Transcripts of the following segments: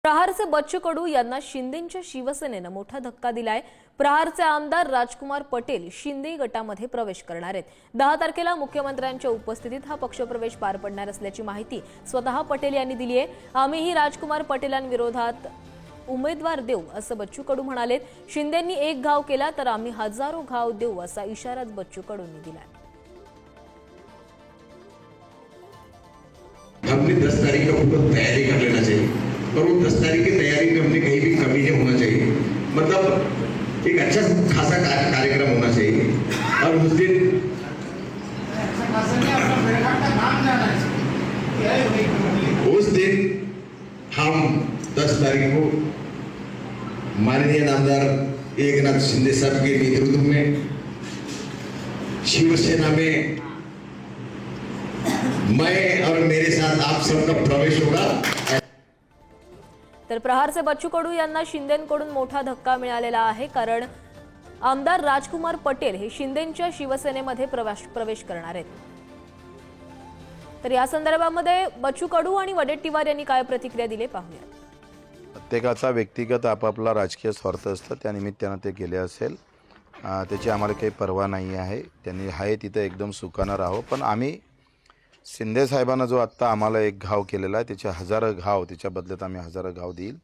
प्रहारचे बच्चू कडू यांना शिंदेंच्या शिवसेनेनं मोठा धक्का दिलाय। प्रहारचे आमदार राजकुमार पटेल शिंदे गटामध्ये प्रवेश करणार आहेत। 10 तारखेला मुख्यमंत्र्यांच्या उपस्थितीत हा पक्षप्रवेश पार पडणार असल्याची माहिती स्वतः पटेल यांनी दिली आहे। आम्हीही राजकुमार पटेलांविरोधात उमेदवार देऊ असं बच्चू कडू म्हणाले। शिंदेंनी एक घाव केला तर आम्ही हजारो घाव देऊ असा इशाराच बच्चू कडूंनी दिलाय। हमने 10 तारीख का पूरा तैयारी कर लेना चाहिए और वो 10 तारीख की तैयारी में हमने कहीं भी कमी नहीं होना चाहिए। मतलब एक अच्छा खासा कार्यक्रम होना चाहिए और उस दिन हम 10 तारीख को माननीय नामदार एकनाथ शिंदे साहब के नेतृत्व में शिवसेना में मैं और मेरे साथ आप सबका प्रवेश होगा। तर प्रहारचे बच्चू कडू यांना शिंदेंकडून मोठा धक्का मिळालेला आहे, कारण आमदार राजकुमार पटेल हे शिंदेंच्या शिवसेनेमध्ये प्रवेश करणार आहेत। तर या संदर्भामध्ये बच्चू कडू आणि वडेट्टीवार यांनी काय प्रतिक्रिया दिली पाहूया। प्रत्येकाचा व्यक्तिगत आपापला राजकीय स्वार्थ असतो, त्या निमित्ताने ते गेले असेल, त्याची आम्हाला काही पर्वा नाही आहे। त्यांनी आहे तिथे एकदम सुखानं राहो, पण आम्ही शिंदे साहेबांना जो आत्ता आम्हाला एक घाव केलेला आहे त्याचे हजारो घाव, त्याच्या बदल्यात आम्ही हजारो घाव देईल।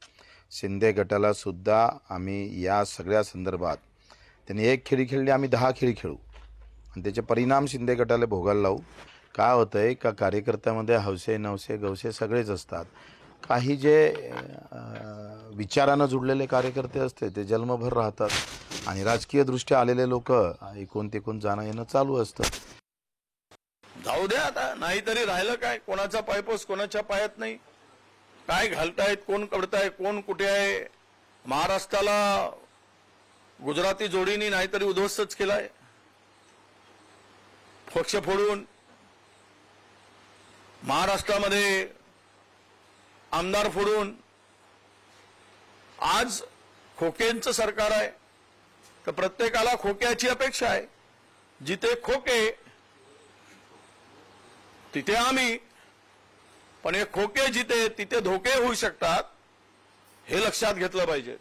शिंदे गटाला सुद्धा आम्ही या सगळ्या संदर्भात त्यांनी एक खेळी खेळली, आम्ही 10 खेळी खेळू आणि त्याचे परिणाम शिंदे गटाला भोगायला लावू। काय होतंय का कार्यकर्त्यामध्ये हौसे नवसे गवसे सगळेच असतात। काही जे विचारानं जुडलेले कार्यकर्ते असते ते जन्मभर राहतात आणि राजकीय दृष्ट्या आलेले लोक एकूण तिकून जाणं येणं चालू असतं। जाऊ द्या आता, नाहीतरी राहिलं काय, कोणाचा पायपोस कोणाच्या पायात नाही। काय घालतायत, कोण कळताय, कोण कुठे आहे। महाराष्ट्राला गुजराती जोडीनी नाहीतरी उद्ध्वस्तच केलाय, पक्ष फोडून। महाराष्ट्रामध्ये आमदार फोडून आज खोकेंचं सरकार आहे, तर प्रत्येकाला खोक्याची अपेक्षा आहे। जिथे खोके तिथे आम्ही, पण हे खोके जिथे तिथे धोके होऊ शकतात, हे लक्षात घेतलं पाहिजे।